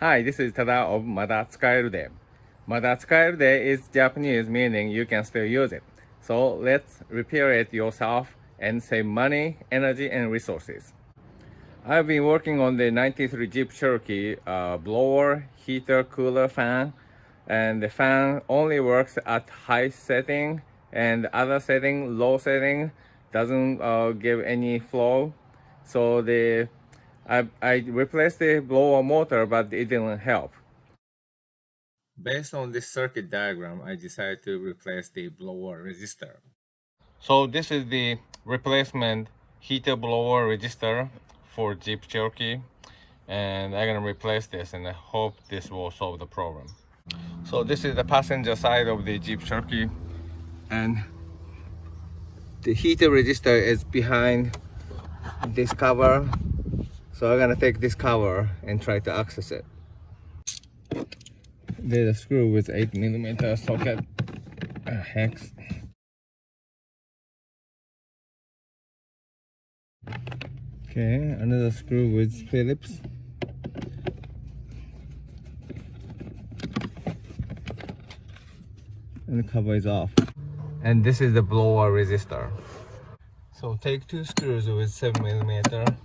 Hi, this is Tada of Mada Tsukaeru de. Mada Tsukaeru de is Japanese meaning you can still use it. So let's repair it yourself and save money, energy, and resources. I've been working on the 93 Jeep Cherokee blower, heater, cooler, fan, and the fan only works at high setting, and other setting, low setting, doesn't give any flow. So I replaced the blower motor, but it didn't help. Based on this circuit diagram, I decided to replace the blower resistor. So this is the replacement heater blower resistor for Jeep Cherokee, and I'm gonna replace this, and I hope this will solve the problem. So this is the passenger side of the Jeep Cherokee, and the heater resistor is behind this cover. So I'm gonna take this cover and try to access it. There's a screw with 8mm socket hex. Okay, another screw with Phillips. And the cover is off. And this is the blower resistor. So take two screws with 7mm.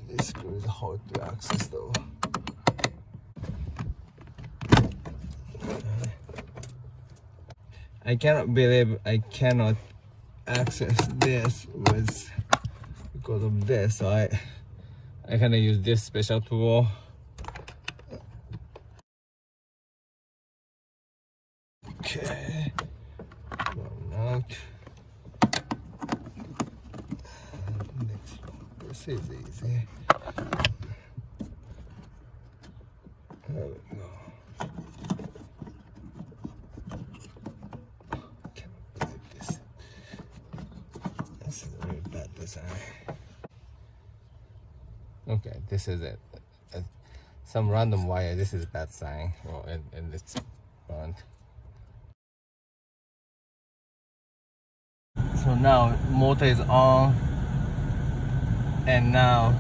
This screw is hard to access though. I cannot believe I cannot access this because of this. So I kind of use this special tool. Okay, one out. Next one. This is easy. There we go. Cannot believe this. This is a very bad design. Okay, this is it. Some random wire. This is a bad sign. Well, and it's front. So now motor is on, and now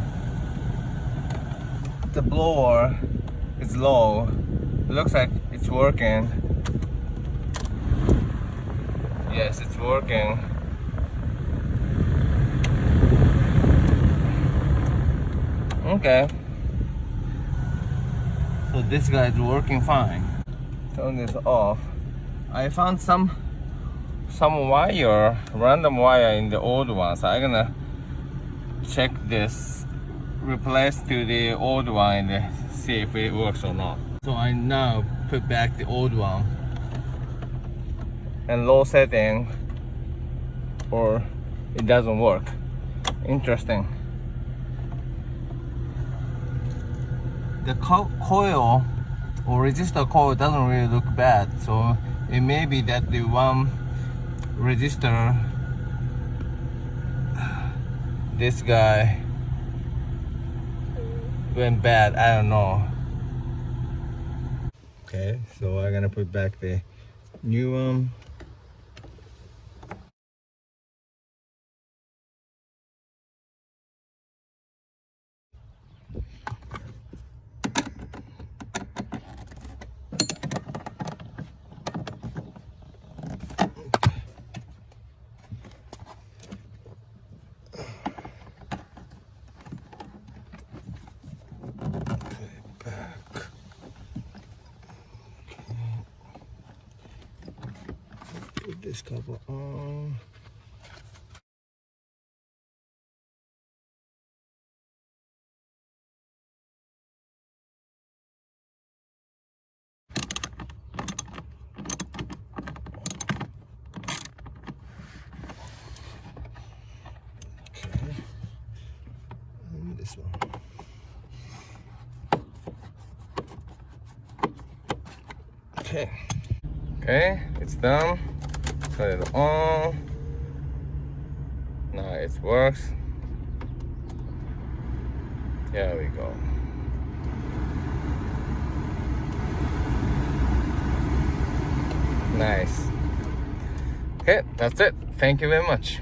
the blower is low. It looks like it's working. Yes, it's working. Okay. So this guy is working fine. Turn this off. I found some wire, random wire in the old one, so I'm gonna check this, replace to the old one, and see if it works or not. So I now put back the old one and low setting, or it doesn't work. Interesting. The coil or resistor coil doesn't really look bad, so it may be that the one resistor, this guy went bad. I don't know. Okay, so I'm gonna put back the new one. Put this cover on. Okay. And this one. Okay. Okay, it's done. Turn it on. Now it works. There we go. Nice. Okay, that's it. Thank you very much.